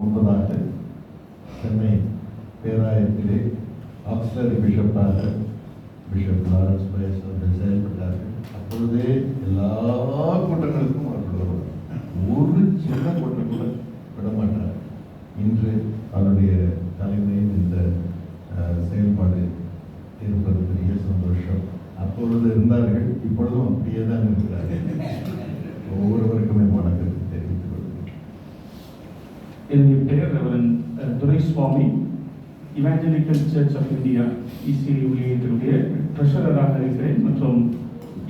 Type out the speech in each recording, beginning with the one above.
முன்பதாக சென்னை பேராயத்திலே ஆக்ஸிலரி பிஷப்பாக பிஷப் லாரன்ஸ் பயஸ் அவர்கள் செயல்பட்டார்கள். அப்பொழுதே எல்லா கூட்டங்களுக்கும் அவர்கள் வருவார். ஒரு சின்ன கூட்டம் கூட விடமாட்டார். இன்று அவருடைய தலைமையில் இந்த செயல்பாடு இருப்பது பெரிய சந்தோஷம். அப்பொழுது இருந்தார்கள், இப்பொழுதும் அப்படியே தான் இருக்கிறார்கள். ஒவ்வொருவருக்குமே வணக்கத்தை தெரிவித்துக் கொள்கிறேன். என்னுடைய பெயர் reverend Duraiswamy. Evangelical church of India ECI ஊழியத்தினுடைய ட்ரெஷரராக இருக்கிறேன் மற்றும்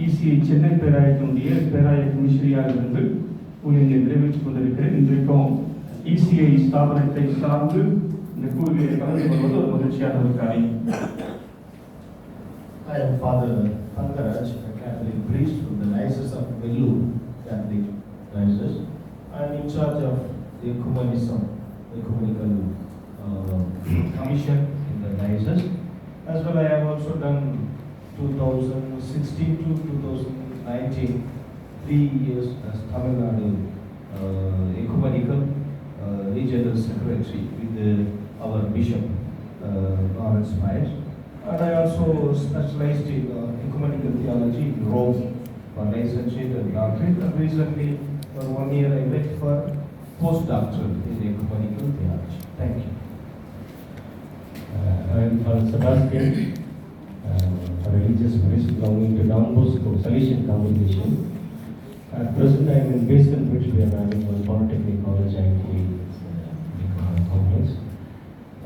இசிஐ சென்னை பேராயத்தினுடைய பேராய கமிஷனரியாக இருந்து ஊழியர்களை நிறைவேற்றிக் கொண்டிருக்கிறேன். இன்றைக்கும் இசிஐ ஸ்தாபனத்தை சார்ந்து இந்த கூறுகளை கலந்து கொள்வது ஒரு மகிழ்ச்சியான ஒரு காரியம். I am Father Pankaraj, a Catholic priest from the Diocese of Vellore Catholic Diocese. I am in charge of the ecumenical commission in the diocese. As well, I have also done 2016 to 2019, 3 years as Tamil Nadu ecumenical regional secretary with our bishop Lawrence Myers. And I also specialized in ecumenical theology in Rome for licentiate and doctorate. And recently, for 1 year, I went for postdoctoral in ecumenical theology. Thank you. I am Father Sebastian, a religious priest belonging to Don Bosco Salesian congregation. At present, I am in Basin Bridge. We are running one Polytechnic College IT complex.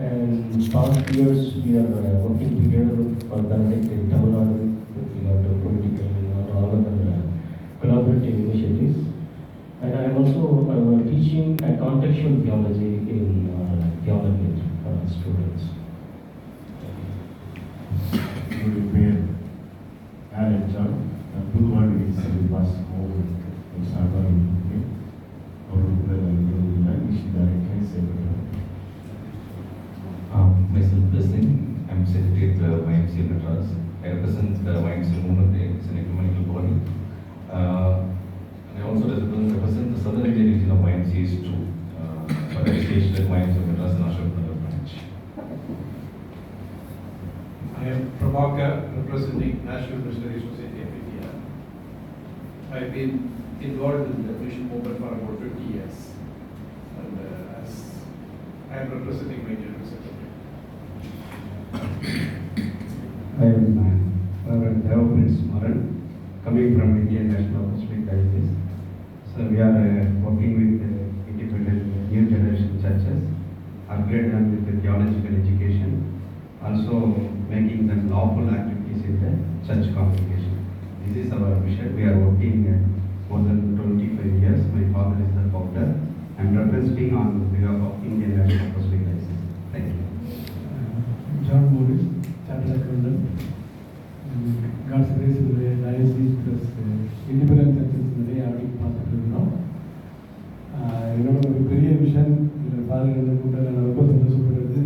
And past years, we are working together for Benedict in Tamil Nadu with regard to political and all other collaborative initiatives. And I am also teaching a contextual theology in theology for our students. என்னுடைய பெயர் Alan John. நான் புதுவாழ்வு சிறுபாஸ் கோவில் சார்பாக இருக்கிறேன். அவர்களுக்கு மிஷினரிக்காக செயல்படுகிறேன். Myself Blessing, I am Secretary at the YMCA Madras. I represent the YMCA movement. It's an ecumenical body. And I also represent the Southern Indian region of YMCAs too. But I staged at YMCA Madras and Ashok Nagar branch. I am Prabhakar, representing National Missionary Society of India. I have been involved in the mission movement for about 50 years. And as I am representing my general secretary. I am Reverend Deva Prince Maran, coming from Indian National Apostolic Diocese. So we are working with independent new generation churches, upgrade them with the theological education, also making them lawful activities in the church congregation. This is our mission. We are working more than 25 years. My father is the founder. I am representing on behalf of Indian National Apostolic Diocese. Thank you. John Morris, Chartered Accountant. God's grace with the diocese plus independent churches நிறைய ஆடி பார்த்துட்டு இருக்கோம். என்னோட ஒரு பெரிய vision இதில் பாருங்கள் கூட்டம் நான் ரொம்ப சந்தோஷப்படுறது.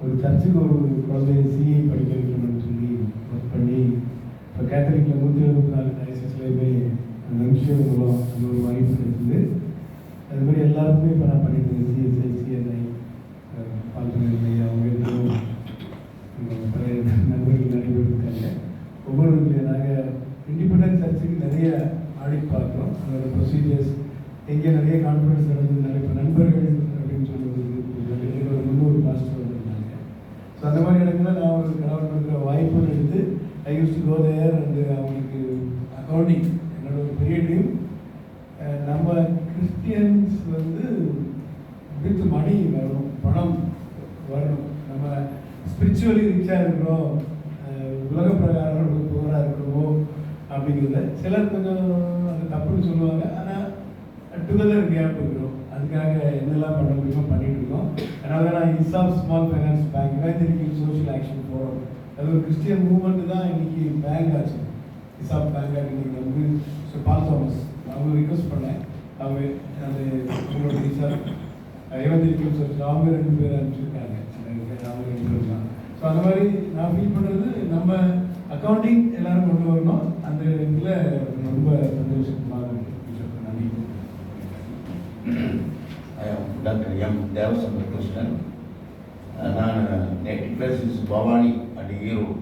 ஒரு சர்ச்சுக்கு ஒரு குழந்தைய சிஏ படிக்க வைக்கணும்னு சொல்லி ஒர்க் பண்ணி இப்போ கேத்தலிக்கில் 174 டயசிஸ்லேயுமே அந்த விஷயம் மூலம் அந்த ஒரு வாய்ப்பு கிடைச்சிது. அது மாதிரி எல்லாருக்குமே இப்போ நான் பண்ணிட்டு இருக்கேன். சிஎஸ்ஐ சிஎன்ஐ பால்பனை அவங்க எதுவும் பழைய நண்பர்கள் நிறைய பேர் இருக்காங்க. ஒவ்வொரு நாங்கள் இண்டிபெண்டன்ட் சர்ச்சுக்கு நிறைய ஆடிட் பார்க்குறோம். அதோட ப்ரொசீஜர்ஸ் எங்கே நிறைய கான்ஃபரன்ஸ் நடந்தது, நிறைய இப்போ நண்பர்கள் அப்படின்னு சொல்லுவது ஒரு 300 பாஸ்டர் வந்திருந்தாங்க. ஸோ அந்த மாதிரி இடங்களில் நான் ஒரு கடவுள் கொடுக்குற வாய்ப்புகள் எடுத்து I use to go there and அவங்களுக்கு அக்கௌண்டிங் என்னோட ஒரு பெரிய ட்ரீம். நம்ம கிறிஸ்டியன்ஸ் வித் மணி வரணும், பணம் வரணும். நம்ம ஸ்பிரிச்சுவலி ரிச்சாக இருக்கிறோம், உலக பிரகாரம் ரொம்ப புகழாக இருக்கிறோமோ அப்படிங்கிறத சிலர் கொஞ்சம் அது தப்புன்னு சொல்லுவாங்க. ஆனால் டுகெதர் கேப் இருக்கிறோம். அதுக்காக என்னெல்லாம் பண்ண முடியுமோ பண்ணிட்டு இருக்கோம். அதனால தான் நான் ESAF small finance bank evangelical social action forum, அது ஒரு கிறிஸ்டியன் மூவ்மெண்ட் தான் இன்னைக்கு பேங்க் ஆச்சு. இசாப் பேங்காக இன்னைக்கு வந்து பால் தாமஸ் அவங்க ரிக்வஸ்ட் பண்ணேன். அவங்க அந்த உங்களோட இசாப் இவாஞ்சலிக்கல் சோஷியல் அவங்க 2 பேர் அனுப்பிச்சிருக்காங்க. அவங்க 2 பேர் தான். ஸோ அந்த மாதிரி நான் ஃபீல் பண்ணுறது நம்ம அக்கௌண்டிங் எல்லாரும் கொண்டு வரணும். அந்த இதில் ரொம்ப சந்தோஷமாக நன்றி. I am doctor M Devachandra Krishnan. நான் native place is Bhavani at Erode.